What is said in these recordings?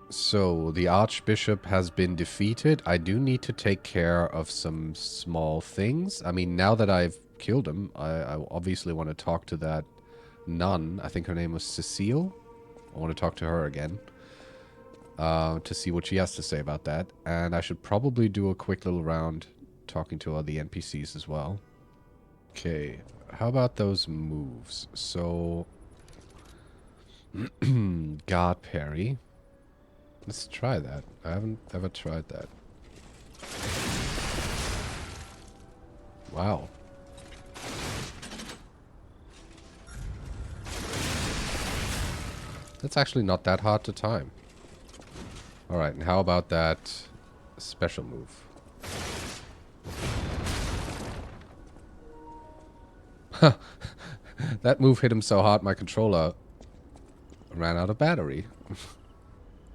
so the Archbishop has been defeated. I do need to take care of some small things. I mean, now that I've killed him, I obviously want to talk to that nun. I think her name was Cecile. I want to talk to her again. To see what she has to say about that. And I should probably do a quick little round talking to all the NPCs as well. Okay, how about those moves? So, guard parry. Let's try that. I haven't ever tried that. Wow. That's actually not that hard to time. Alright, and how about that special move? Huh. That move hit him so hard my controller ran out of battery.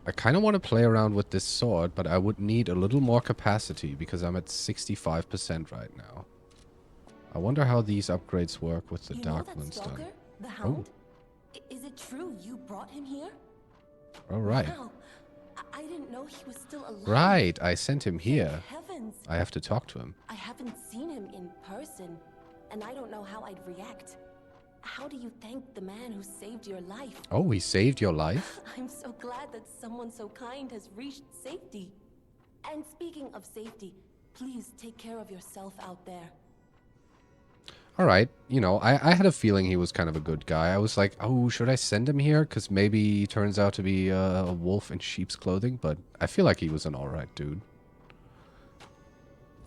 I kind of want to play around with this sword, but I would need a little more capacity because I'm at 65% right now. I wonder how these upgrades work with the Dark Moonstone. The Hound? Is it true you brought him here? Alright. Wow. I didn't know he was still alive. Right, I sent him here. Heavens. I have to talk to him. I haven't seen him in person, and I don't know how I'd react. How do you thank the man who saved your life? Oh, he saved your life? I'm so glad that someone so kind has reached safety. And speaking of safety, please take care of yourself out there. Alright, you know, I had a feeling he was kind of a good guy. I was like, oh, should I send him here? Because maybe he turns out to be a wolf in sheep's clothing. But I feel like he was an alright dude.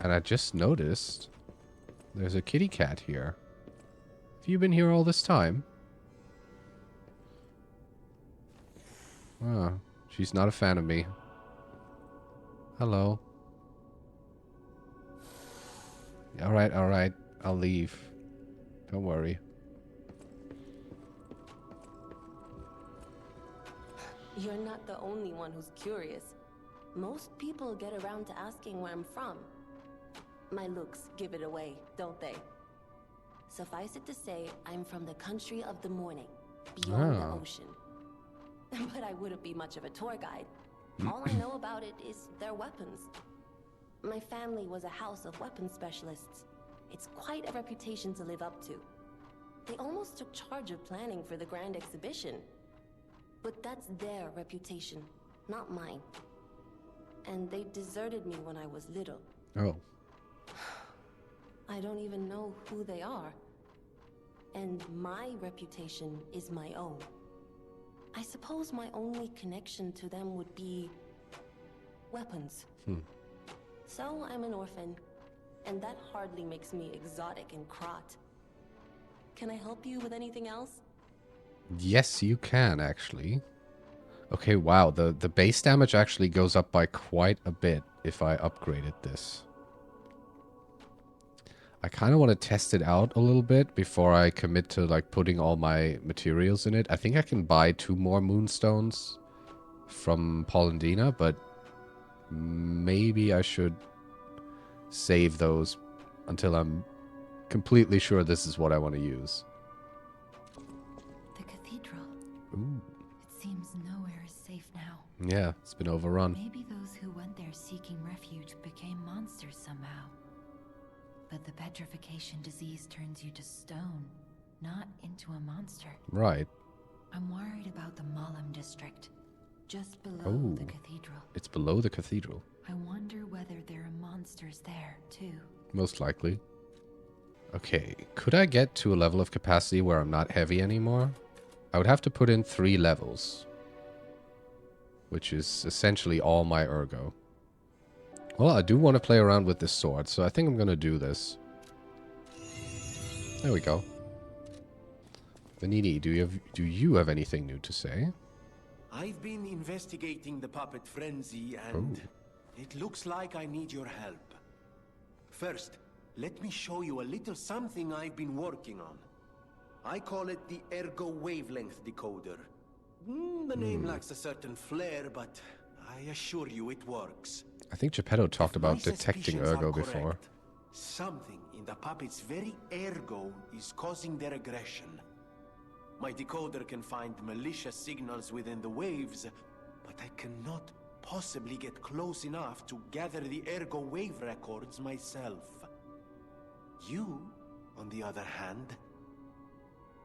And I just noticed there's a kitty cat here. Have you been here all this time? Oh, she's not a fan of me. Hello. Alright, alright. I'll leave. Don't worry. You're not the only one who's curious. Most people get around to asking where I'm from. My looks give it away, don't they? Suffice it to say, I'm from the country of the morning, beyond the ocean. But I wouldn't be much of a tour guide. All I know about it is their weapons. My family was a house of weapons specialists. It's quite a reputation to live up to. They almost took charge of planning for the grand exhibition. But that's their reputation, not mine. And they deserted me when I was little. Oh. I don't even know who they are. And my reputation is my own. I suppose my only connection to them would be weapons. So I'm an orphan, and that hardly makes me exotic and crot. Can I help you with anything else? Yes, you can, actually. Okay, wow. The base damage actually goes up by quite a bit if I upgraded this. I kind of want to test it out a little bit before I commit to like putting all my materials in it. I think I can buy 2 more moonstones from Polendina, but maybe I should save those until I'm completely sure this is what I want to use. The cathedral. Ooh. It seems nowhere is safe now. Yeah, it's been overrun. Maybe those who went there seeking refuge became monsters somehow. But the petrification disease turns you to stone, not into a monster. Right. I'm worried about the Malam district, just below the cathedral. It's below the cathedral. I wonder whether there are monsters there, too. Most likely. Okay, could I get to a level of capacity where I'm not heavy anymore? I would have to put in 3 levels, which is essentially all my ergo. Well, I do want to play around with this sword, so I think I'm going to do this. There we go. Vanini, do you have anything new to say? I've been investigating the puppet frenzy, and it looks like I need your help. First, let me show you a little something I've been working on. I call it the Ergo Wavelength Decoder. The name lacks a certain flair, but I assure you it works. I think Geppetto talked If my about detecting suspicions ergo are before. correct, something in the puppet's very ergo is causing their aggression. My decoder can find malicious signals within the waves, but I cannot possibly get close enough to gather the ergo wave records myself. You, on the other hand,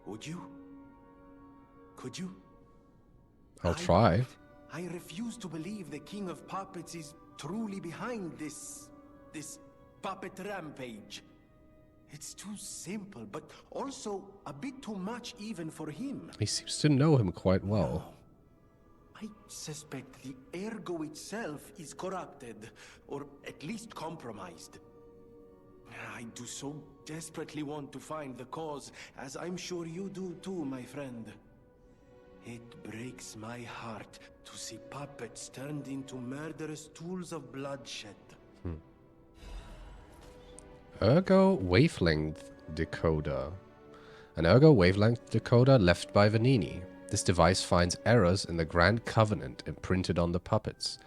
would you? Could you? I'll try. I refuse to believe the King of Puppets is truly behind this puppet rampage. It's too simple, but also a bit too much even for him. He seems to know him quite well. I suspect the ergo itself is corrupted, or at least compromised. I do so desperately want to find the cause, as I'm sure you do too, my friend. It breaks my heart to see puppets turned into murderous tools of bloodshed. Ergo wavelength decoder. An ergo wavelength decoder left by Vanini. This device finds errors in the Grand Covenant imprinted on the puppets.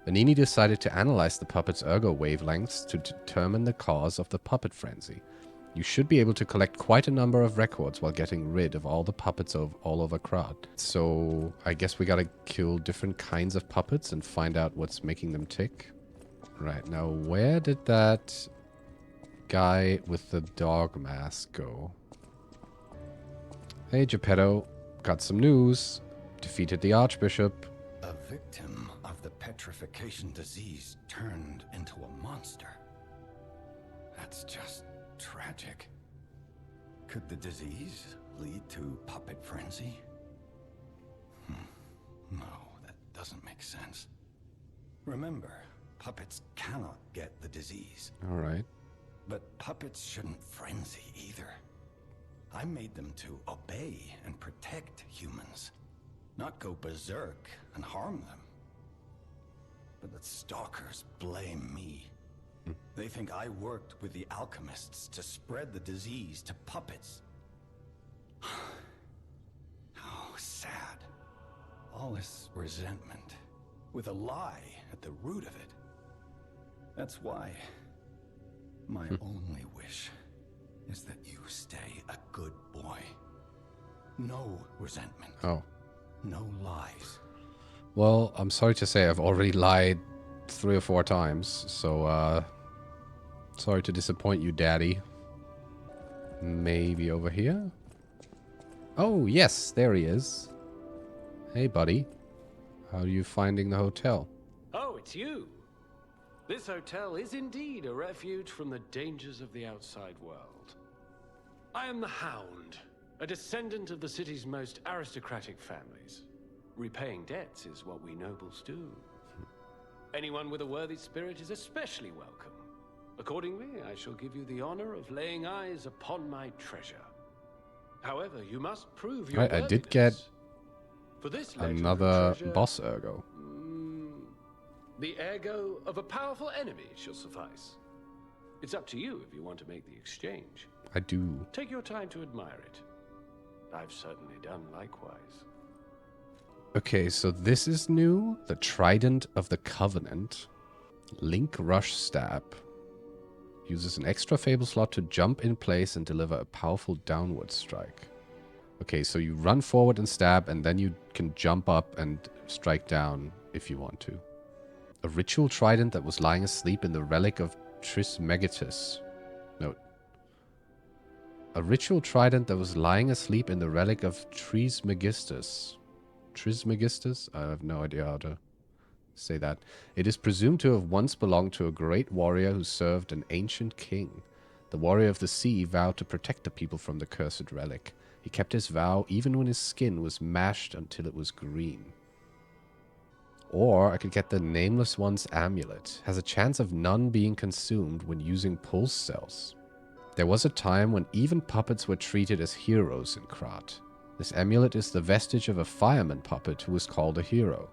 Vanini decided to analyze the puppets' ergo wavelengths to determine the cause of the puppet frenzy. You should be able to collect quite a number of records while getting rid of all the puppets all over Krat. So I guess we gotta kill different kinds of puppets and find out what's making them tick. Right, now where did that guy with the dog mask go? Hey Geppetto, got some news. Defeated the Archbishop. A victim of the petrification disease turned into a monster. That's just tragic. Could the disease lead to puppet frenzy? No, that doesn't make sense. Remember, puppets cannot get the disease. Alright. But puppets shouldn't frenzy either. I made them to obey and protect humans, not go berserk and harm them. But the stalkers blame me. They think I worked with the alchemists to spread the disease to puppets. How sad. All this resentment, with a lie at the root of it. That's why my only wish is that you stay a good boy. No resentment. Oh. No lies. Well, I'm sorry to say I've already lied 3 or 4 times, so, sorry to disappoint you, Daddy. Maybe over here? Oh, yes, there he is. Hey, buddy. How are you finding the hotel? Oh, it's you. This hotel is indeed a refuge from the dangers of the outside world. I am the Hound, a descendant of the city's most aristocratic families. Repaying debts is what we nobles do. Anyone with a worthy spirit is especially welcome. Accordingly, I shall give you the honor of laying eyes upon my treasure. However, you must prove your Right, I did get for this another treasure, boss ergo. the ergo of a powerful enemy shall suffice. It's up to you if you want to make the exchange. I do. Take your time to admire it. I've certainly done likewise. Okay, so this is new. The Trident of the Covenant. Link Rush Stab. Uses an extra Fable slot to jump in place and deliver a powerful downward strike. Okay, so you run forward and stab, and then you can jump up and strike down if you want to. A ritual trident that was lying asleep in the relic of Trismegistus. Note. A ritual trident that was lying asleep in the relic of Trismegistus. Trismegistus? I have no idea how to say that. It is presumed to have once belonged to a great warrior who served an ancient king. The warrior of the sea vowed to protect the people from the cursed relic. He kept his vow even when his skin was mashed until it was green. Or I could get the Nameless One's amulet. Has a chance of none being consumed when using pulse cells. There was a time when even puppets were treated as heroes in Krat. This amulet is the vestige of a fireman puppet who was called a hero.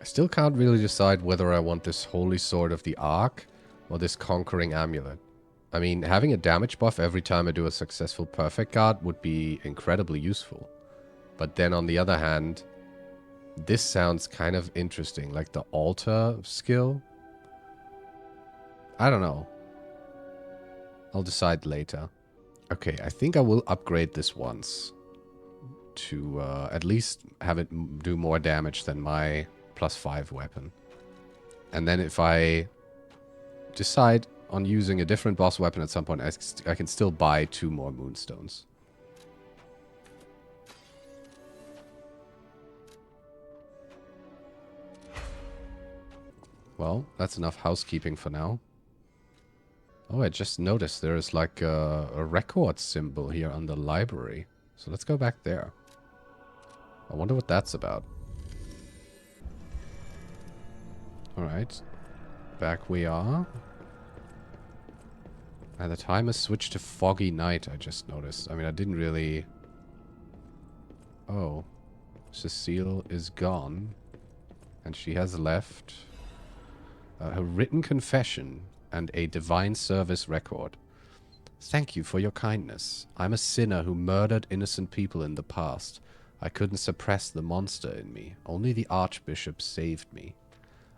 I still can't really decide whether I want this Holy Sword of the Ark or this Conquering Amulet. I mean, having a damage buff every time I do a successful perfect guard would be incredibly useful. But then on the other hand, this sounds kind of interesting, like the altar skill. I don't know. I'll decide later. Okay, I think I will upgrade this once to at least have it do more damage than my +5 weapon. And then if I decide on using a different boss weapon at some point, I can still buy 2 more moonstones. Well, that's enough housekeeping for now. Oh, I just noticed there is like a record symbol here on the library. So let's go back there. I wonder what that's about. Alright. Back we are. And the time has switched to foggy night, I just noticed. I mean, I didn't really... Oh. Cecile is gone. And she has left her written confession and a divine service record. Thank you for your kindness. I'm a sinner who murdered innocent people in the past. I couldn't suppress the monster in me. Only the Archbishop saved me.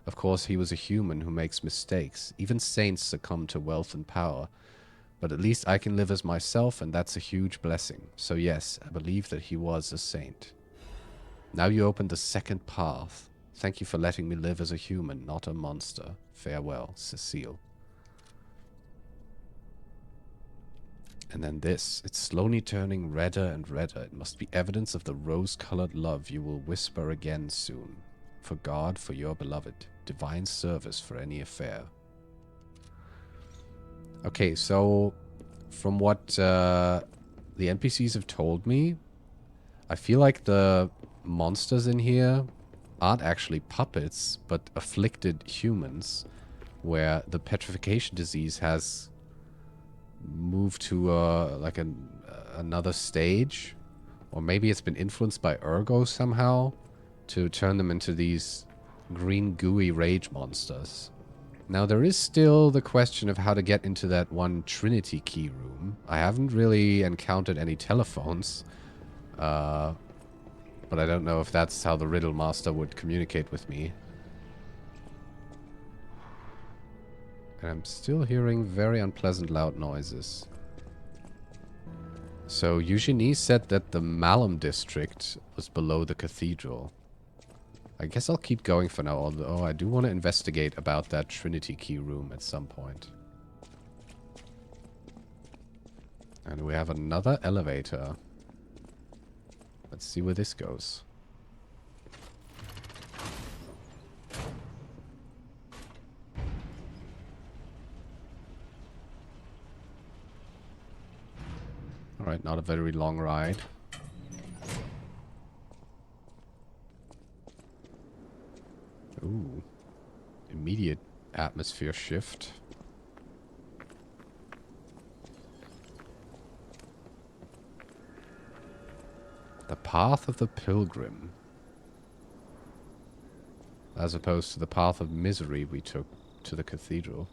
Of course, he was a human who makes mistakes. Even saints succumb to wealth and power. But at least I can live as myself, and that's a huge blessing. So yes, I believe that he was a saint. Now you opened the second path. Thank you for letting me live as a human, not a monster. Farewell, Cecile. And then this. It's slowly turning redder and redder. It must be evidence of the rose-colored love you will whisper again soon. For God, for your beloved. Divine service for any affair. Okay, so from what the NPCs have told me, I feel like the monsters in here aren't actually puppets, but afflicted humans, where the petrification disease has moved to like another stage, or maybe it's been influenced by Ergo somehow to turn them into these green gooey rage monsters. Now there is still the question of how to get into that one Trinity key room. I haven't really encountered any telephones, but I don't know if that's how the Riddle Master would communicate with me. And I'm still hearing very unpleasant loud noises. So Eugenie said that the Malum district was below the cathedral. I guess I'll keep going for now, although I do want to investigate about that Trinity key room at some point. And we have another elevator. Let's see where this goes. Alright, not a very long ride. Ooh. Immediate atmosphere shift. The path of the Pilgrim. As opposed to the path of misery we took to the cathedral.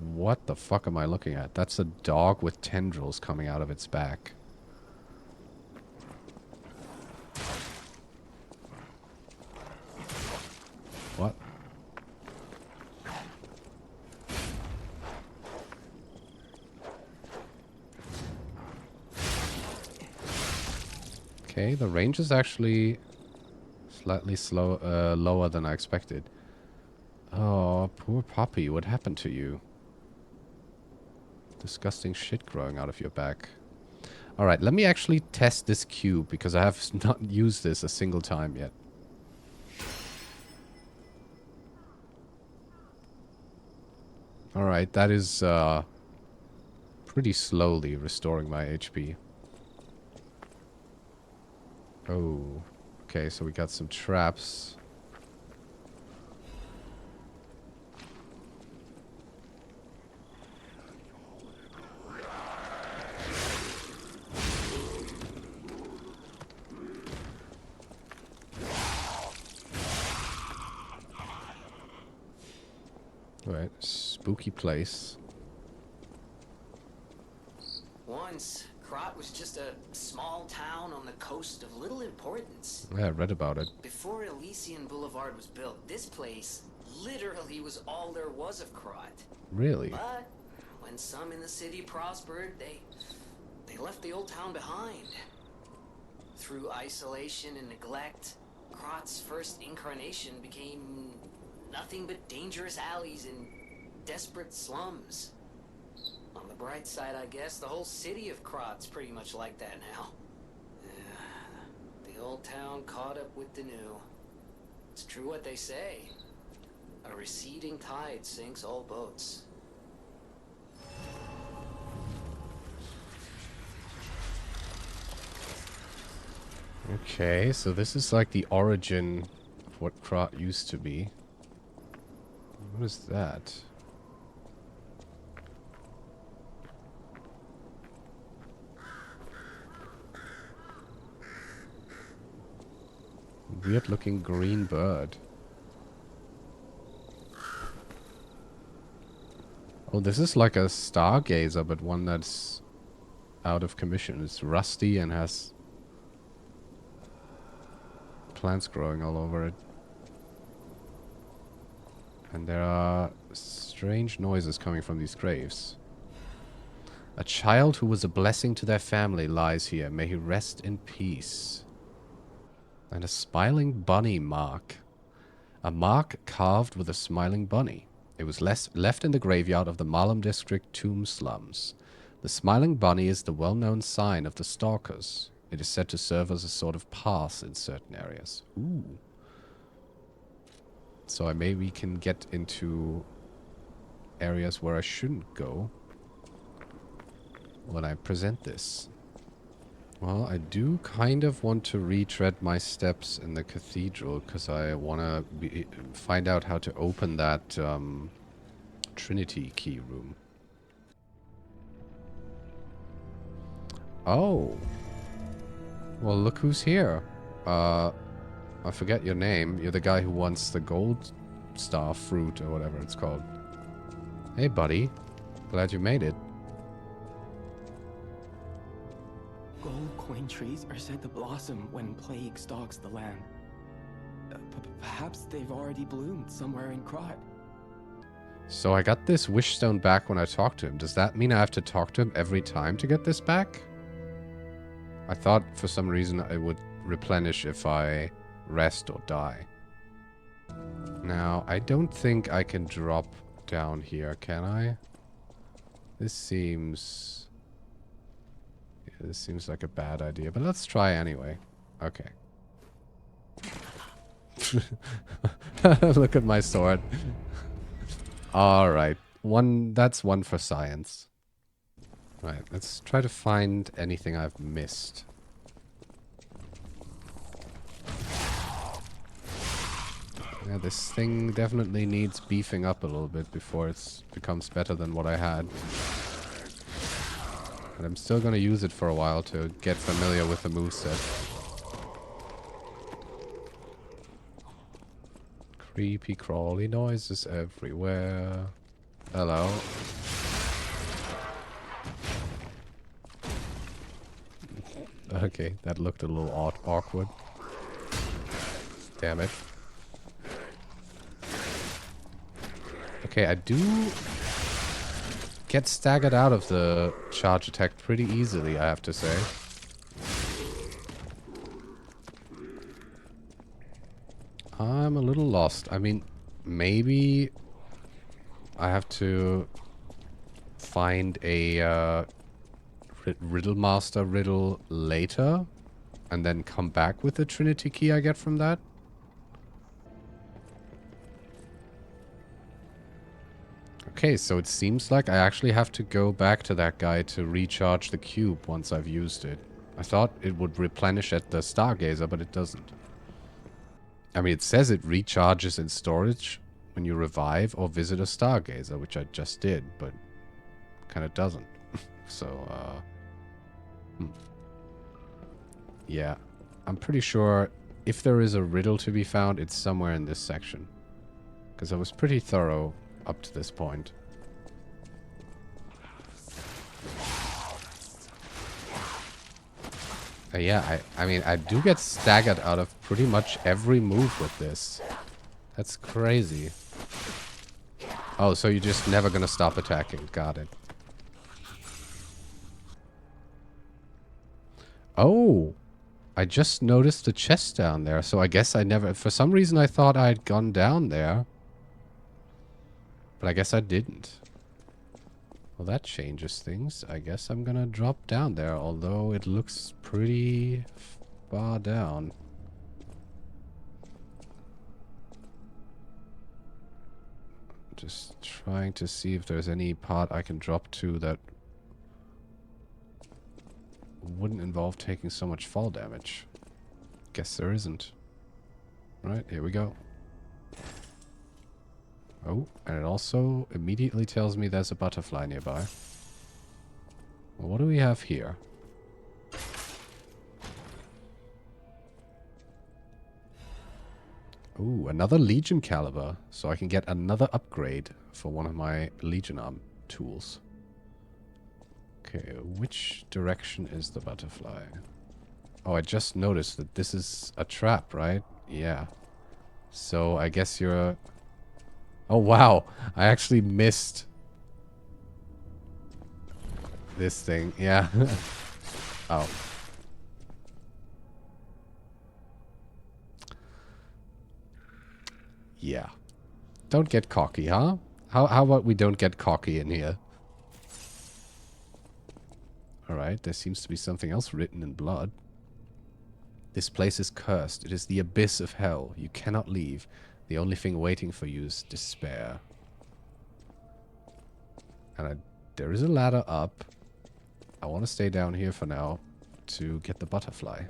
What the fuck am I looking at? That's a dog with tendrils coming out of its back. What? Okay, the range is actually slightly lower than I expected. Oh, poor puppy. What happened to you? Disgusting shit growing out of your back. Alright, let me actually test this cube, because I have not used this a single time yet. Alright, that is pretty slowly restoring my HP. Oh, okay, so we got some traps. Alright, spooky place. Once, Krat was just a small town on the coast of little importance. Yeah, I read about it. Before Elysian Boulevard was built, this place literally was all there was of Krat. Really? But when some in the city prospered, they They left the old town behind. Through isolation and neglect, Krot's first incarnation became nothing but dangerous alleys and desperate slums. On the bright side, I guess, the whole city of Krot's pretty much like that now. The old town caught up with the new. It's true what they say. A receding tide sinks all boats. Okay, so this is like the origin of what Krot used to be. What is that? Weird looking green bird. Oh, this is like a stargazer, but one that's out of commission. It's rusty and has plants growing all over it. And there are strange noises coming from these graves. A child who was a blessing to their family lies here. May he rest in peace. And a smiling bunny mark. A mark carved with a smiling bunny. It was left in the graveyard of the Marlem district tomb slums. The smiling bunny is the well-known sign of the stalkers. It is said to serve as a sort of pass in certain areas. Ooh. So I maybe can get into areas where I shouldn't go when I present this. Well, I do kind of want to retread my steps in the cathedral because I want to find out how to open that Trinity key room. Oh. Well, look who's here. I forget your name. You're the guy who wants the gold star fruit or whatever it's called. Hey, buddy. Glad you made it. Gold coin trees are said to blossom when plague stalks the land. Perhaps they've already bloomed somewhere in Krot. So I got this wish stone back when I talked to him. Does that mean I have to talk to him every time to get this back? I thought for some reason it would replenish if I rest or die. Now, I don't think I can drop down here, can I? This seems... yeah, this seems like a bad idea, but let's try anyway. Okay. Look at my sword. Alright. That's one for science. Right, let's try to find anything I've missed. Yeah, this thing definitely needs beefing up a little bit before it becomes better than what I had. But I'm still gonna use it for a while to get familiar with the moveset. Creepy crawly noises everywhere. Hello. Okay, that looked a little awkward. Damn it. Okay, I do get staggered out of the charge attack pretty easily, I have to say. I'm a little lost. I mean, maybe I have to find a Riddle Master riddle later and then come back with the Trinity key I get from that. Okay, so it seems like I actually have to go back to that guy to recharge the cube once I've used it. I thought it would replenish at the Stargazer, but it doesn't. I mean, it says it recharges in storage when you revive or visit a Stargazer, which I just did, but kind of doesn't. So, yeah, I'm pretty sure if there is a riddle to be found, it's somewhere in this section. Because I was pretty thorough up to this point. Yeah, I mean, I do get staggered out of pretty much every move with this. That's crazy. Oh, so you're just never gonna stop attacking. Got it. Oh, I just noticed the chest down there, so I guess I never... For some reason I thought I'd gone down there. But I guess I didn't. Well, that changes things. I guess I'm gonna drop down there, although it looks pretty far down. Just trying to see if there's any part I can drop to that wouldn't involve taking so much fall damage. Guess there isn't. Right, here we go. Oh, and it also immediately tells me there's a butterfly nearby. Well, what do we have here? Ooh, another Legion caliber. So I can get another upgrade for one of my Legion arm tools. Okay, which direction is the butterfly? Oh, I just noticed that this is a trap, right? Yeah. So I guess you're a... Oh, wow. I actually missed this thing. Yeah. Oh. Yeah. Don't get cocky, huh? How about we don't get cocky in here? Alright, there seems to be something else written in blood. This place is cursed. It is the abyss of hell. You cannot leave. The only thing waiting for you is despair. And there is a ladder up. I want to stay down here for now to get the butterfly.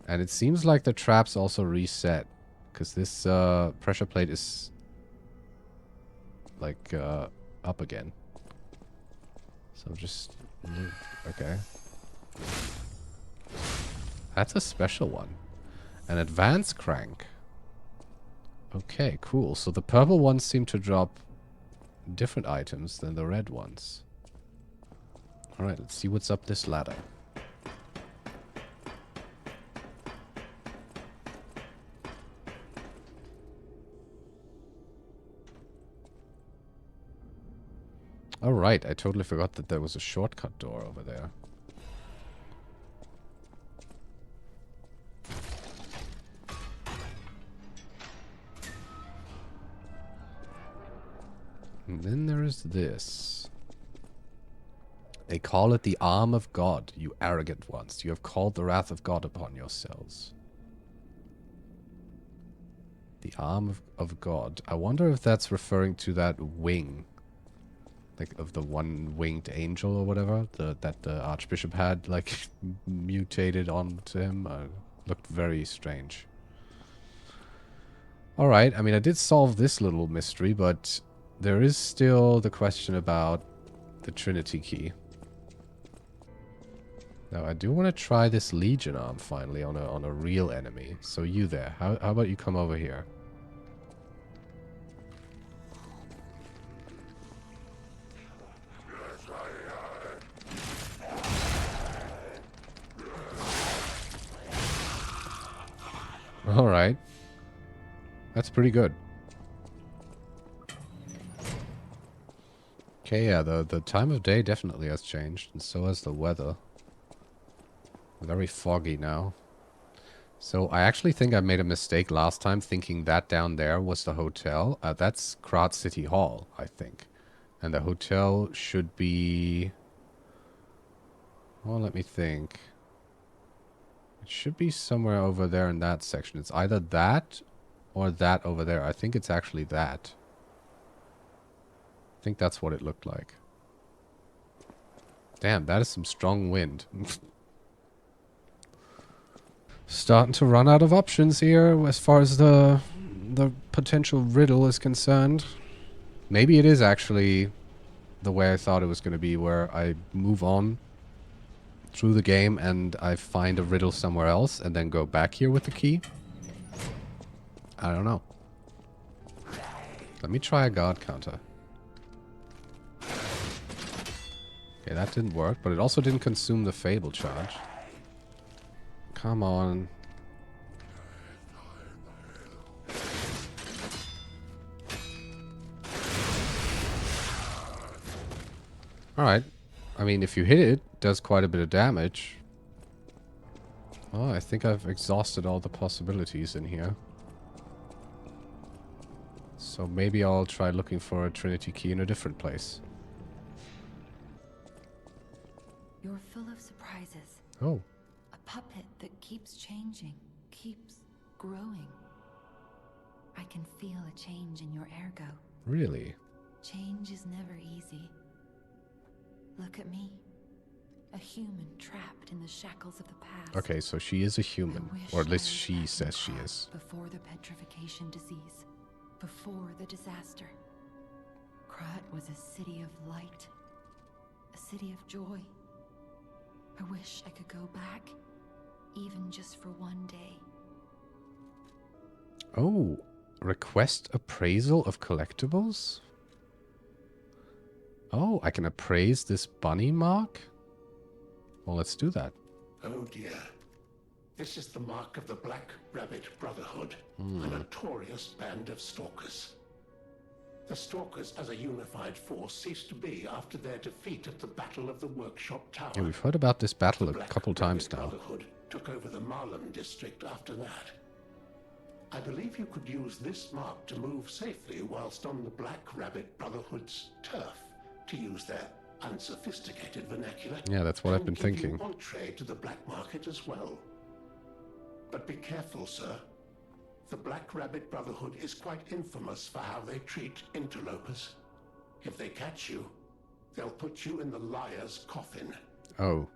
And it seems like the traps also reset. Because this pressure plate is like up again. So just... Okay. That's a special one. An advanced crank. Okay, cool. So the purple ones seem to drop different items than the red ones. Alright, let's see what's up this ladder. Alright, I totally forgot that there was a shortcut door over there. And then there is this. They call it the arm of God, you arrogant ones. You have called the wrath of God upon yourselves. The arm of God. I wonder if that's referring to that wing. Like, of the one-winged angel or whatever. That the Archbishop had, like, mutated onto him. Looked very strange. Alright, I mean, I did solve this little mystery, but there is still the question about the Trinity key. Now, I do want to try this Legion arm finally on a real enemy. So you there, how about you come over here? Alright. That's pretty good. Okay, yeah, the time of day definitely has changed, and so has the weather. Very foggy now. So I actually think I made a mistake last time thinking that down there was the hotel. That's Krat City Hall, I think. And the hotel should be... Well, let me think. It should be somewhere over there in that section. It's either that or that over there. I think it's actually that. I think that's what it looked like. Damn, that is some strong wind. Starting to run out of options here as far as the potential riddle is concerned. Maybe it is actually the way I thought it was going to be, where I move on through the game and I find a riddle somewhere else and then go back here with the key. I don't know. Let me try a guard counter. Okay, that didn't work, but it also didn't consume the Fable charge. Come on. Alright. I mean, if you hit it, it does quite a bit of damage. Oh, I think I've exhausted all the possibilities in here. So maybe I'll try looking for a Trinity key in a different place. You're full of surprises. Oh. A puppet that keeps changing, keeps growing. I can feel a change in your ergo. Really? Change is never easy. Look at me. A human trapped in the shackles of the past. Okay, so she is a human. Or at least she says she is. Before the petrification disease. Before the disaster. Krat was a city of light. A city of joy. I wish I could go back. Even just for one day. Oh. Request appraisal of collectibles? Oh, I can appraise this bunny mark? Well, let's do that. Oh dear. This is the mark of the Black Rabbit Brotherhood, a notorious band of stalkers. The stalkers as a unified force ceased to be after their defeat at the Battle of the Workshop Tower. Yeah, we've heard about this battle The a Black couple times Rabbit now. Brotherhood took over the Marlin district after that. I believe you could use this mark to move safely whilst on the Black Rabbit Brotherhood's turf, to use their unsophisticated vernacular. Yeah, that's what I've been and give thinking. You entree to the black market as well. But be careful, sir. The Black Rabbit Brotherhood is quite infamous for how they treat interlopers. If they catch you, they'll put you in the liar's coffin. Oh.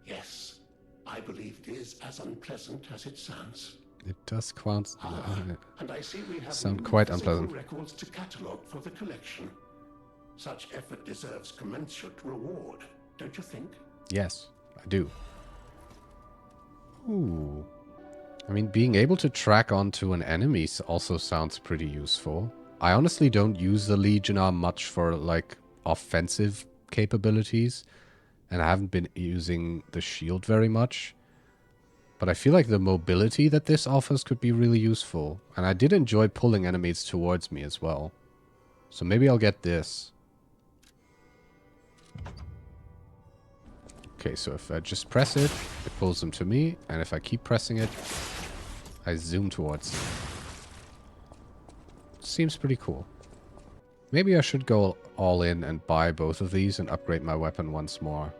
Yes, I believe it is as unpleasant as it sounds. It does sound And I see we have quite physical unpleasant. records to catalogue for the collection. Such effort deserves commensurate reward, don't you think? Yes, I do. Ooh. I mean, being able to track onto an enemy also sounds pretty useful. I honestly don't use the Legionnaire much for, like, offensive capabilities. And I haven't been using the shield very much. But I feel like the mobility that this offers could be really useful. And I did enjoy pulling enemies towards me as well. So maybe I'll get this. Okay, so if I just press it, it pulls them to me. And if I keep pressing it, I zoom towards them. Seems pretty cool. Maybe I should go all in and buy both of these and upgrade my weapon once more.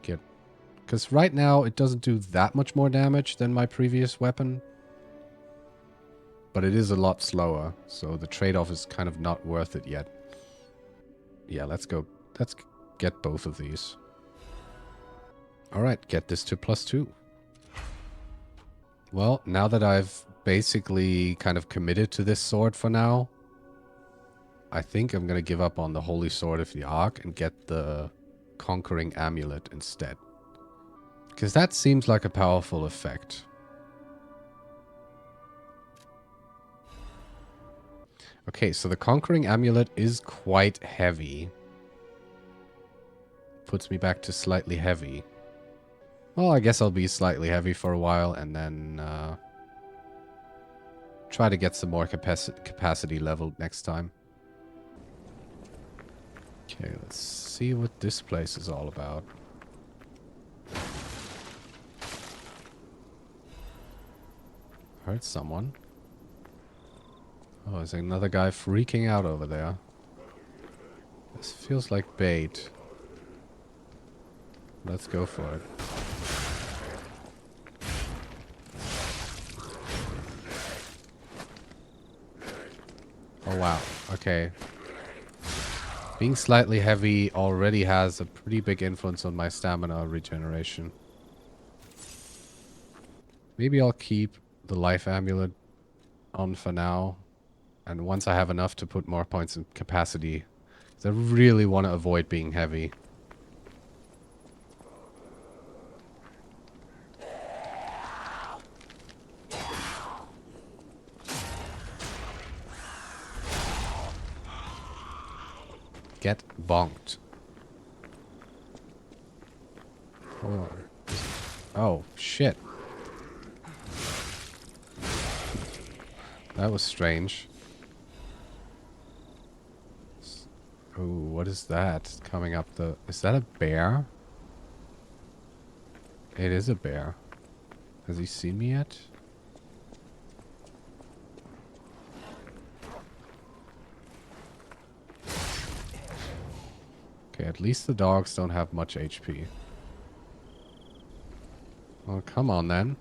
Because right now it doesn't do that much more damage than my previous weapon. But it is a lot slower, so the trade-off is kind of not worth it yet. Yeah, let's go. Let's get both of these. Alright, get this to +2. Well, now that I've basically kind of committed to this sword for now, I think I'm going to give up on the Holy Sword of the Ark and get the Conquering Amulet instead. Because that seems like a powerful effect. Okay, so the Conquering Amulet is quite heavy. Puts me back to slightly heavy. Well, I guess I'll be slightly heavy for a while and then try to get some more capacity level next time. Okay, let's see what this place is all about. Heard someone. Oh, there's another guy freaking out over there. This feels like bait. Let's go for it. Oh wow, okay. Being slightly heavy already has a pretty big influence on my stamina regeneration. Maybe I'll keep the life amulet on for now. And once I have enough to put more points in capacity, because I really want to avoid being heavy. Get bonked. Oh, shit. That was strange. Oh, what is that coming up the... Is that a bear? It is a bear. Has he seen me yet? Okay, at least the dogs don't have much HP. Well, come on then.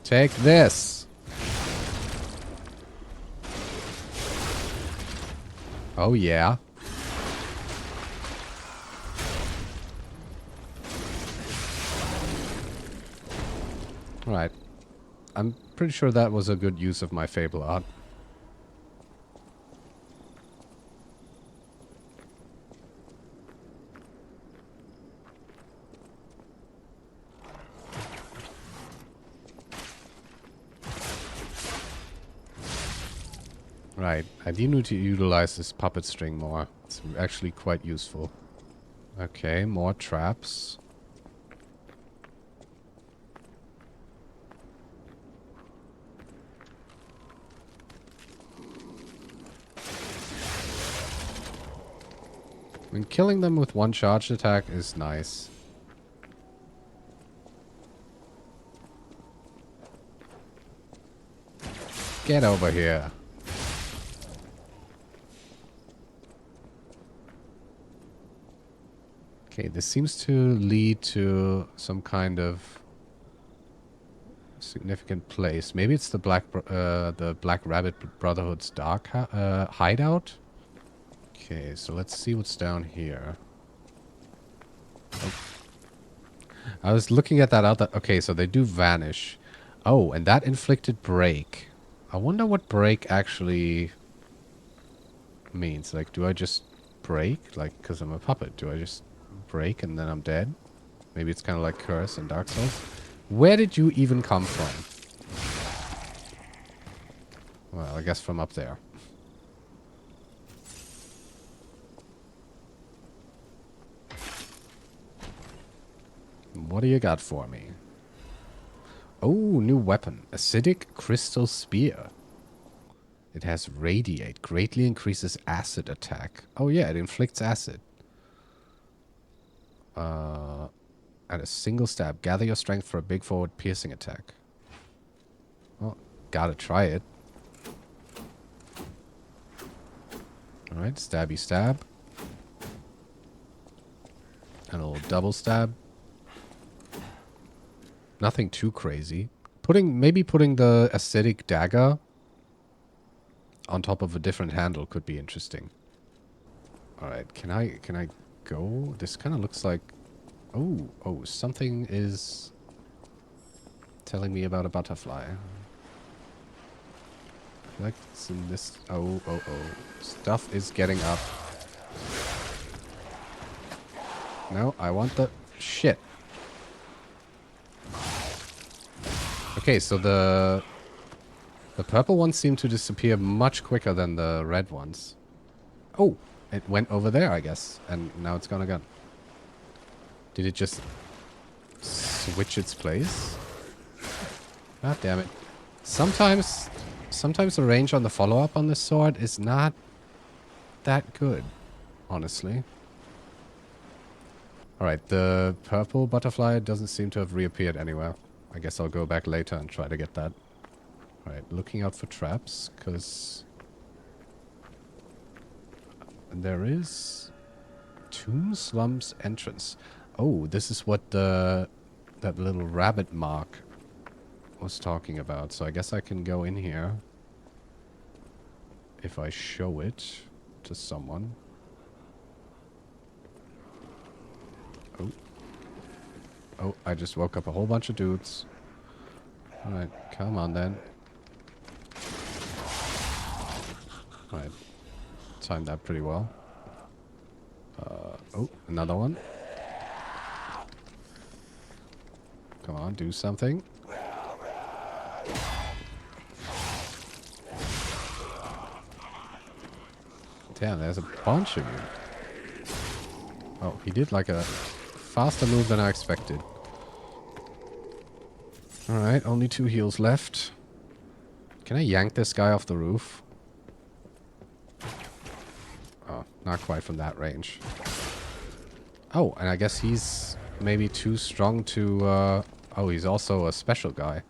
Take this. Oh yeah. Right. I'm pretty sure that was a good use of my Fable art. Right. I do need to utilize this puppet string more. It's actually quite useful. Okay, more traps. I mean, killing them with one charged attack is nice. Get over here. Okay, this seems to lead to some kind of significant place. Maybe it's the Black Rabbit Brotherhood's dark hideout. Okay, so let's see what's down here. Oh. I was looking at that out. Okay, so they do vanish. Oh, and that inflicted break. I wonder what break actually means. Like, do I just break? Like, because I'm a puppet. Do I just break and then I'm dead? Maybe it's kind of like Curse in Dark Souls. Where did you even come from? Well, I guess from up there. What do you got for me? Oh, new weapon. Acidic Crystal Spear. It has Radiate. Greatly increases acid attack. Oh yeah, it inflicts acid. At a single stab. Gather your strength for a big forward piercing attack. Well, gotta try it. Alright, stabby stab. And a little double stab. Nothing too crazy. Maybe putting the acidic dagger on top of a different handle could be interesting. Alright, can I go? This kind of looks like... Oh, something is telling me about a butterfly. I feel like it's in this... Oh. Stuff is getting up. No, I want the... Shit. Okay, so the purple ones seem to disappear much quicker than the red ones. Oh, it went over there, I guess. And now it's gone again. Did it just switch its place? God damn it. Sometimes the range on the follow-up on this sword is not that good, honestly. Alright, the purple butterfly doesn't seem to have reappeared anywhere. I guess I'll go back later and try to get that. Alright, looking out for traps, because there is Tomb Slums entrance. Oh, this is what that little rabbit mark was talking about. So I guess I can go in here if I show it to someone. Oh, I just woke up a whole bunch of dudes. Alright, come on then. Alright, timed that pretty well. Oh, another one. Come on, do something. Damn, there's a bunch of you. Oh, he did like a faster move than I expected. Alright, only 2 heals left. Can I yank this guy off the roof? Oh, not quite from that range. Oh, and I guess he's maybe too strong to... oh, he's also a special guy.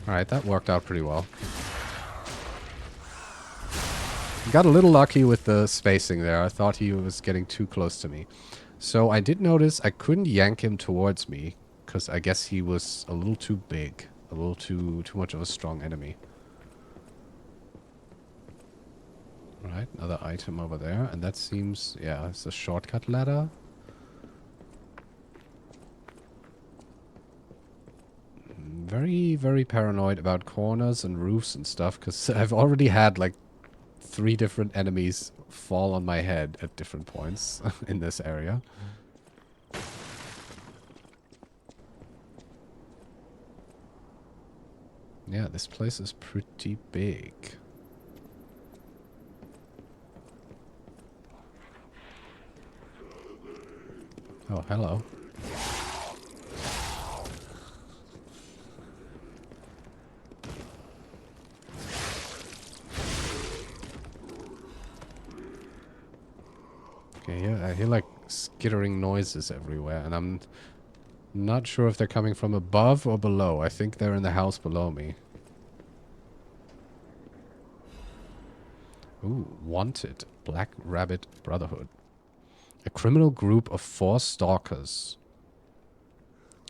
Alright, that worked out pretty well. Got a little lucky with the spacing there. I thought he was getting too close to me. So I did notice I couldn't yank him towards me, because I guess he was a little too big. A little too much of a strong enemy. Alright, another item over there. And that seems... yeah, it's a shortcut ladder. Very, very paranoid about corners and roofs and stuff, because I've already had, like, 3 different enemies fall on my head at different points in this area. Yeah, this place is pretty big. Oh, hello. Okay, yeah, I hear like skittering noises everywhere, and I'm not sure if they're coming from above or below. I think they're in the house below me. Ooh, wanted. Black Rabbit Brotherhood. A criminal group of 4 stalkers.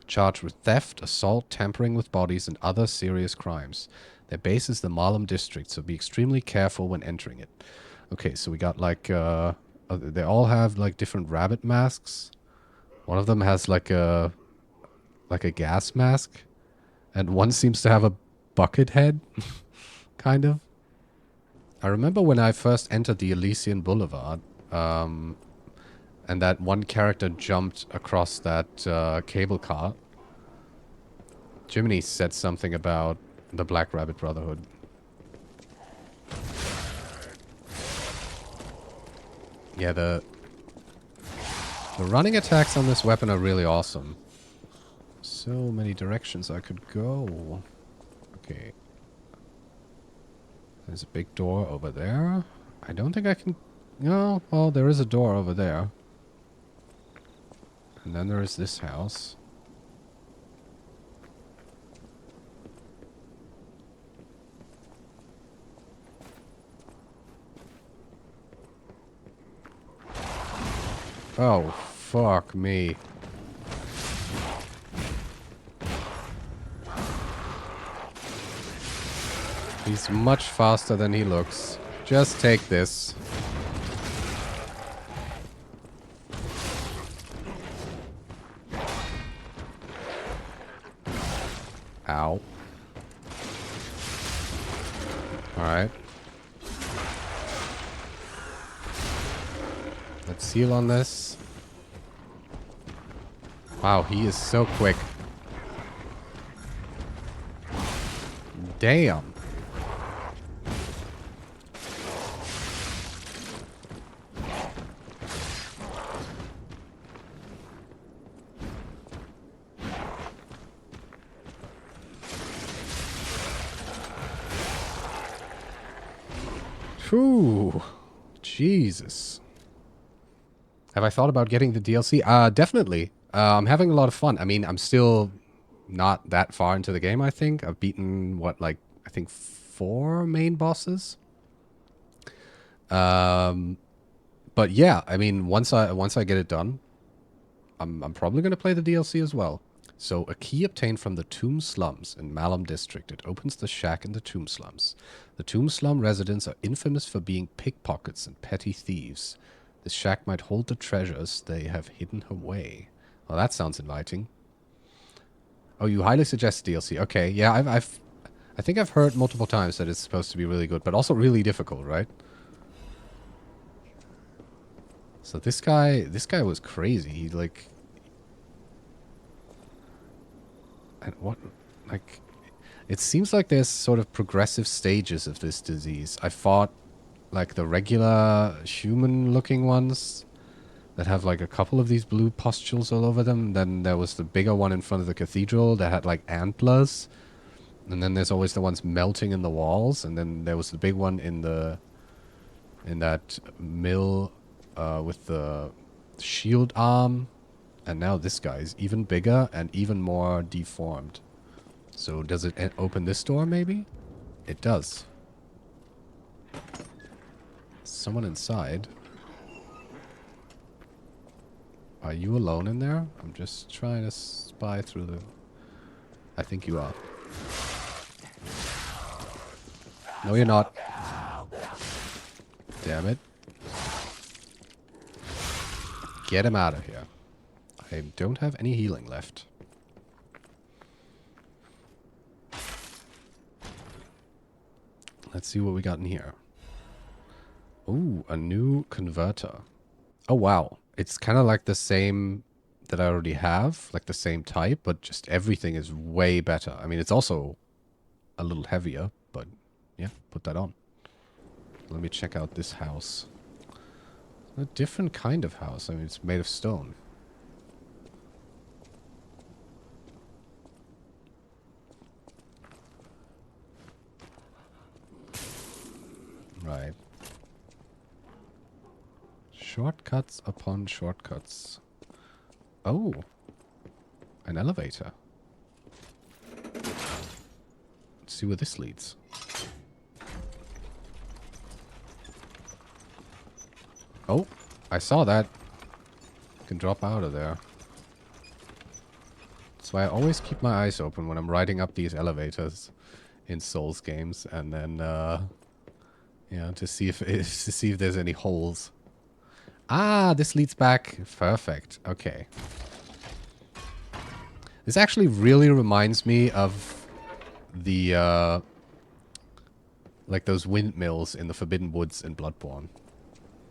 Charged with theft, assault, tampering with bodies, and other serious crimes. Their base is the Marlem district, so be extremely careful when entering it. Okay, so we got like, they all have like different rabbit masks. One of them has like a gas mask. And one seems to have a bucket head. Kind of. I remember when I first entered the Elysian Boulevard, and that one character jumped across that cable car. Jiminy said something about the Black Rabbit Brotherhood. Yeah, the running attacks on this weapon are really awesome. So many directions I could go. Okay. There's a big door over there. I don't think I can... no, well, there is a door over there. And then there is this house. Oh, fuck me. He's much faster than he looks. Just take this. Ow. Alright. Let's seal on this. Wow, he is so quick. Damn. Whew. Jesus. Have I thought about getting the DLC? Definitely. I'm having a lot of fun. I mean, I'm still not that far into the game, I think. I've beaten, what, like, I think 4 main bosses? But yeah, I mean, once I get it done, I'm probably going to play the DLC as well. So, a key obtained from the Tomb Slums in Malum District. It opens the shack in the Tomb Slums. The Tomb Slum residents are infamous for being pickpockets and petty thieves. This shack might hold the treasures they have hidden away. Well, that sounds inviting. Oh, you highly suggest DLC. Okay, yeah, I think I've heard multiple times that it's supposed to be really good, but also really difficult, right? So this guy was crazy. He like... and what, like, it seems like there's sort of progressive stages of this disease. I fought, like, the regular human-looking ones. that have like a couple of these blue pustules all over them. Then there was the bigger one in front of the cathedral that had like antlers. And then there's always the ones melting in the walls. And then there was the big one in that mill with the shield arm. And now this guy is even bigger and even more deformed. So does it open this door maybe? It does. Someone inside. Are you alone in there? I'm just trying to spy through the... I think you are. No, you're not. Damn it. Get him out of here. I don't have any healing left. Let's see what we got in here. Ooh, a new converter. Oh, wow. It's kind of like the same that I already have, like the same type, but just everything is way better. I mean, it's also a little heavier, but yeah, put that on. Let me check out this house. A different kind of house. I mean, it's made of stone. Right. Shortcuts upon shortcuts. Oh. An elevator. Let's see where this leads. Oh, I saw that. I can drop out of there. That's why I always keep my eyes open when I'm riding up these elevators in Souls games, and then yeah, to see if there's any holes. Ah, this leads back. Perfect. Okay. This actually really reminds me of the like those windmills in the Forbidden Woods in Bloodborne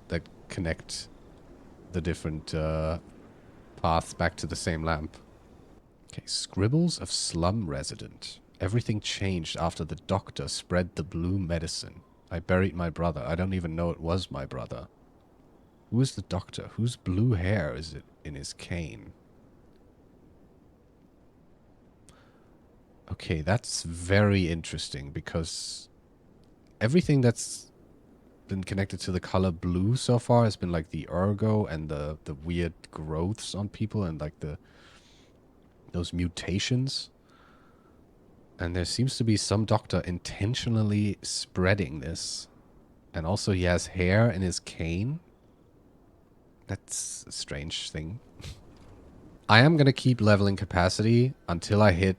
that connect the different paths back to the same lamp. Okay, scribbles of slum resident. Everything changed after the doctor spread the blue medicine. I buried my brother. I don't even know it was my brother. Who is the doctor? Whose blue hair is it in his cane? Okay, that's very interesting because everything that's been connected to the color blue so far has been like the ergo and the weird growths on people and like those mutations. And there seems to be some doctor intentionally spreading this. And also he has hair in his cane. That's a strange thing. I am going to keep leveling capacity until I hit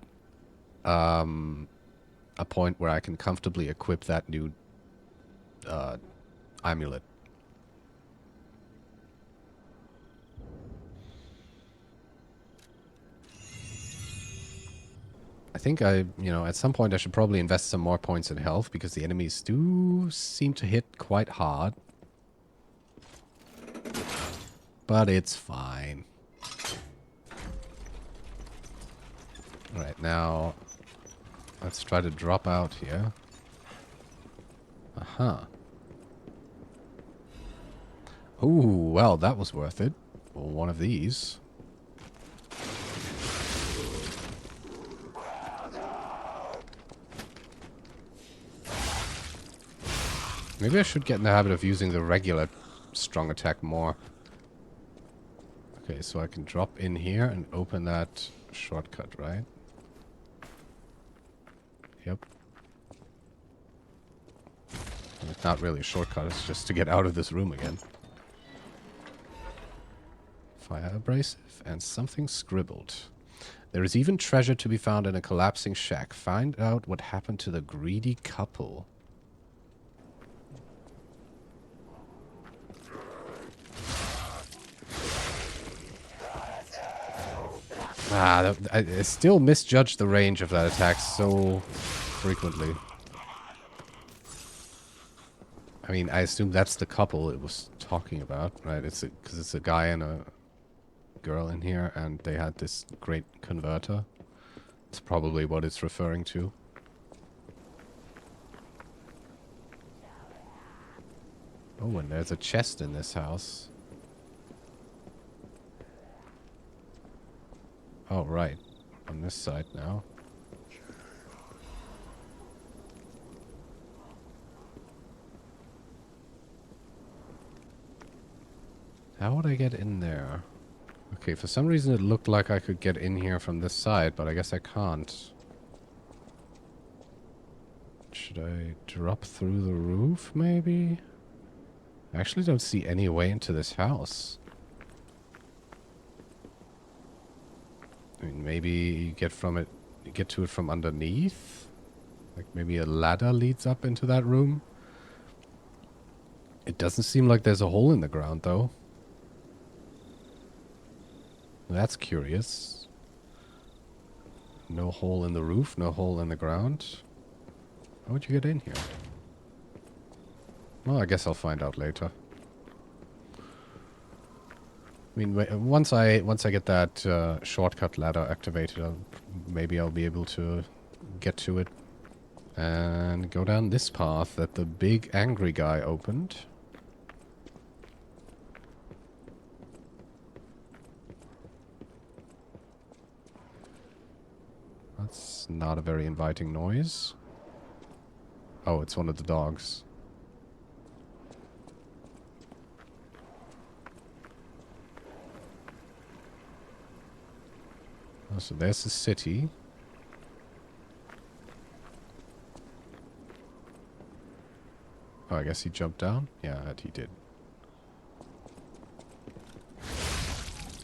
a point where I can comfortably equip that new amulet. I think at some point I should probably invest some more points in health because the enemies do seem to hit quite hard. But it's fine. Alright, now let's try to drop out here. Aha. Ooh, well, that was worth it. Well, one of these. Maybe I should get in the habit of using the regular strong attack more. Okay, so I can drop in here and open that shortcut, right? Yep. It's not really a shortcut, it's just to get out of this room again. Fire abrasive and something scribbled. There is even treasure to be found in a collapsing shack. Find out what happened to the greedy couple. Ah, I still misjudged the range of that attack so frequently. I mean, I assume that's the couple it was talking about, right? Because it's a guy and a girl in here, and they had this great converter. It's probably what it's referring to. Oh, and there's a chest in this house. Oh, right. On this side now. How would I get in there? Okay, for some reason it looked like I could get in here from this side, but I guess I can't. Should I drop through the roof, maybe? I actually don't see any way into this house. I mean, maybe you get to it from underneath? Like maybe a ladder leads up into that room? It doesn't seem like there's a hole in the ground, though. That's curious. No hole in the roof, no hole in the ground. How would you get in here? Well, I guess I'll find out later. I mean, once I get that shortcut ladder activated, maybe I'll be able to get to it and go down this path that the big angry guy opened. That's not a very inviting noise. Oh, it's one of the dogs. Oh, so there's the city. Oh, I guess he jumped down? Yeah, he did.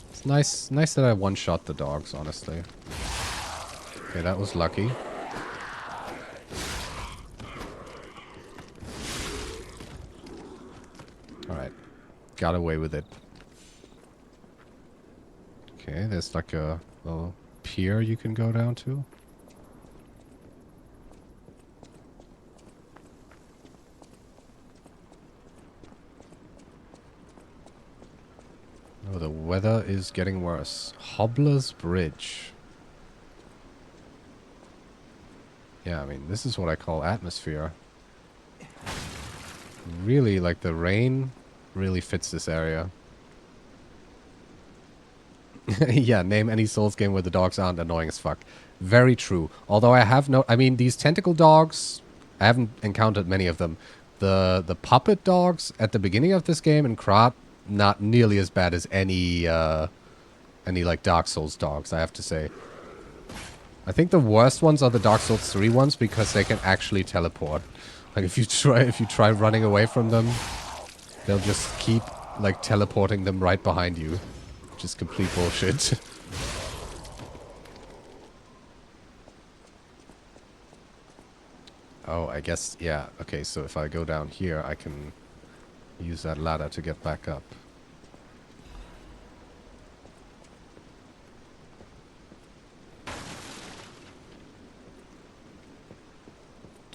It's nice that I one-shot the dogs, honestly. Okay, that was lucky. Alright. Got away with it. Okay, there's like a little pier you can go down to. Oh, the weather is getting worse. Hobbler's Bridge. Yeah, I mean, this is what I call atmosphere. Really, like, the rain really fits this area. Yeah, name any Souls game where the dogs aren't annoying as fuck. Very true. Although I mean, these tentacle dogs, I haven't encountered many of them. The puppet dogs at the beginning of this game in Krat, not nearly as bad as any like Dark Souls dogs, I have to say. I think the worst ones are the Dark Souls 3 ones because they can actually teleport. Like if you try running away from them, they'll just keep like teleporting them right behind you. Which is complete bullshit. Oh, I guess, yeah. Okay, so if I go down here, I can use that ladder to get back up.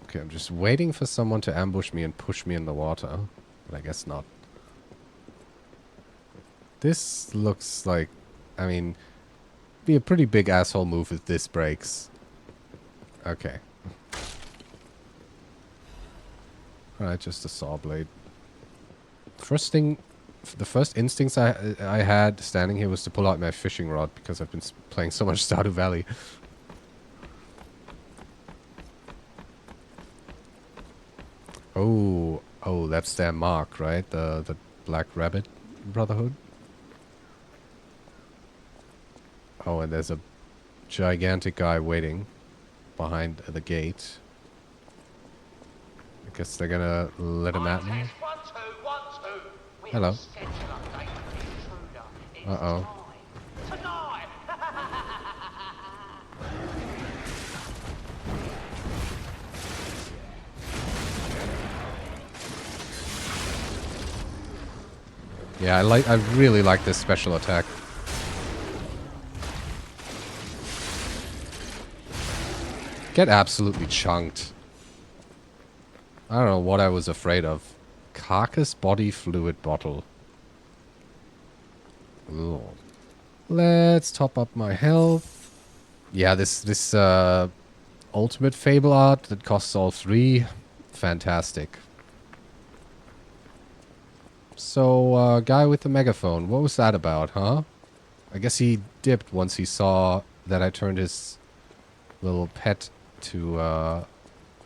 Okay, I'm just waiting for someone to ambush me and push me in the water. But I guess not. This looks like... I mean... be a pretty big asshole move if this breaks. Okay. Alright, just a saw blade. First thing... the first instincts I had standing here was to pull out my fishing rod because I've been playing so much Stardew Valley. Oh, that's their mark, right? The Black Rabbit Brotherhood. Oh, and there's a gigantic guy waiting behind the gate. I guess they're gonna let him at me. Hello. Uh-oh. Yeah, I really like this special attack. Get absolutely chunked. I don't know what I was afraid of. Carcass body fluid bottle. Ooh. Let's top up my health. Yeah, this ultimate fable art that costs all 3. Fantastic. So, guy with the megaphone. What was that about, huh? I guess he dipped once he saw that I turned his little pet to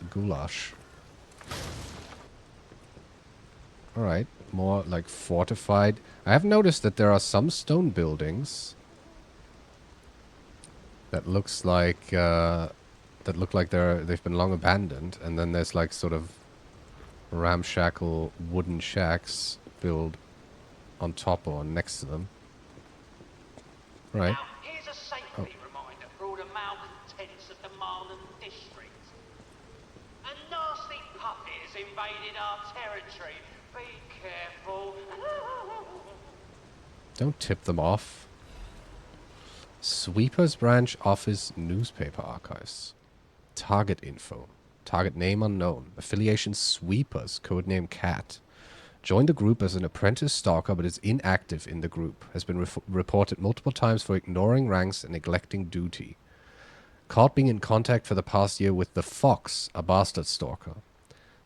goulash. Alright, more like fortified. I have noticed that there are some stone buildings that looks like that look like they've been long abandoned, and then there's like sort of ramshackle wooden shacks built on top or next to them. Right. Now, here's a safety reminder for all the malcontents of the Marlin district. A nasty puppy has invaded our territory. Be careful. Don't tip them off. Sweepers Branch Office Newspaper Archives. Target info. Target name unknown. Affiliation Sweepers. Codename Cat. Joined the group as an apprentice stalker but is inactive in the group. Has been reported multiple times for ignoring ranks and neglecting duty. Caught being in contact for the past year with the Fox, a bastard stalker.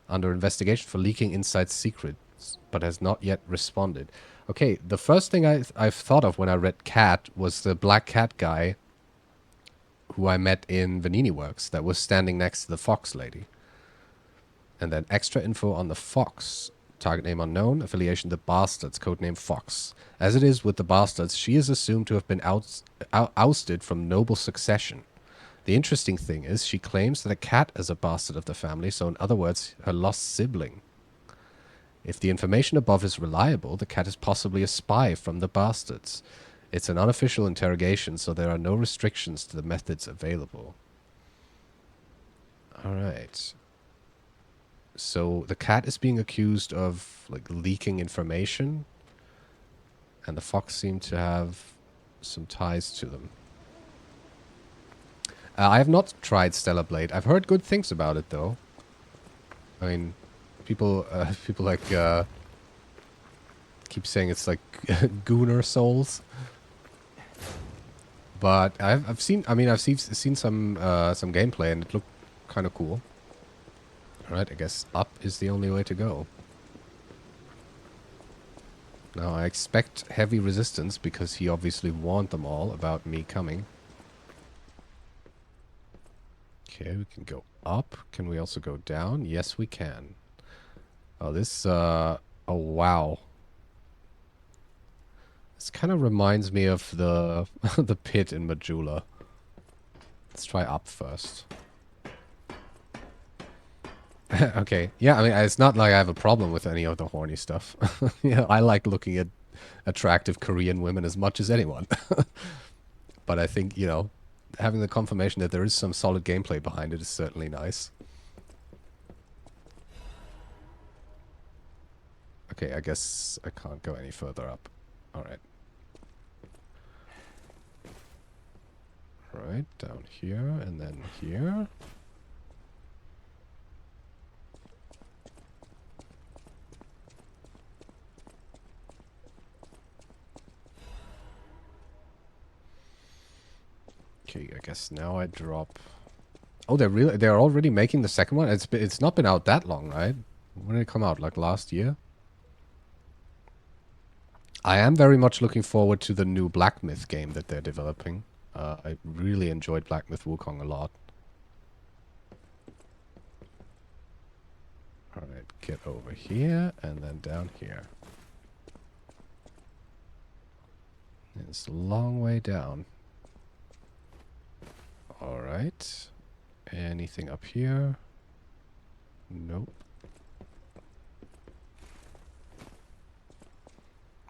Under investigation for leaking inside secrets, but has not yet responded. Okay, the first thing I've thought of when I read Cat was the Black Cat guy who I met in Vanini Works that was standing next to the Fox lady. And then extra info on the Fox. Target name unknown. Affiliation the Bastards. Codename Fox. As it is with the Bastards, she is assumed to have been ousted from noble succession. The interesting thing is she claims that a cat is a bastard of the family, so in other words, her lost sibling. If the information above is reliable, the cat is possibly a spy from the Bastards. It's an unofficial interrogation, so there are no restrictions to the methods available. Alright. So the cat is being accused of like leaking information, and the Fox seem to have some ties to them. I have not tried Stellar Blade. I've heard good things about it, though. I mean, people like keep saying it's like Gooner Souls, but I've seen some gameplay and it looked kind of cool. All right, I guess up is the only way to go. Now I expect heavy resistance because he obviously warned them all about me coming. Okay, we can go up. Can we also go down? Yes, we can. Oh, this, oh, wow. This kind of reminds me of the, the pit in Majula. Let's try up first. Okay, yeah, I mean, it's not like I have a problem with any of the horny stuff. Yeah, I like looking at attractive Korean women as much as anyone. But I think, you know, having the confirmation that there is some solid gameplay behind it is certainly nice. Okay, I guess I can't go any further up. Alright. Right, down here, and then here. Okay, I guess now I drop. Oh, they're already making the second one? It's not been out that long, right? When did it come out? Like last year? I am very much looking forward to the new Black Myth game that they're developing. I really enjoyed Black Myth Wukong a lot. Alright, get over here and then down here. It's a long way down. Alright. Anything up here? Nope.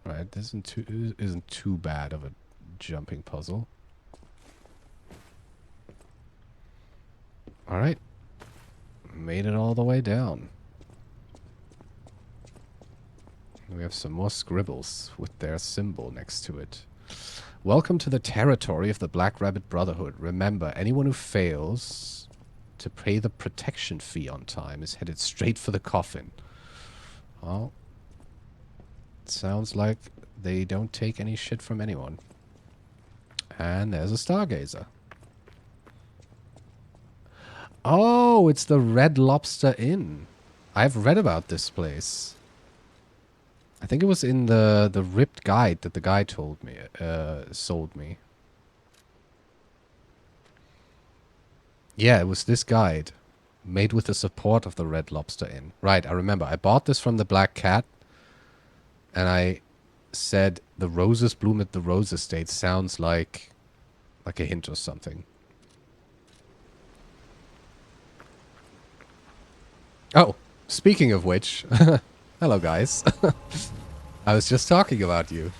Alright, this isn't too bad of a jumping puzzle. Alright. Made it all the way down. We have some more scribbles with their symbol next to it. Welcome to the territory of the Black Rabbit Brotherhood. Remember, anyone who fails to pay the protection fee on time is headed straight for the coffin. Well, it sounds like they don't take any shit from anyone. And there's a stargazer. Oh, it's the Red Lobster Inn. I've read about this place. I think it was in the ripped guide that the guy told me, sold me. Yeah, it was this guide, made with the support of the Red Lobster Inn. Right, I remember. I bought this from the Black Cat, and I said the roses bloom at the Rose Estate sounds like a hint or something. Oh, speaking of which, hello guys. I was just talking about you.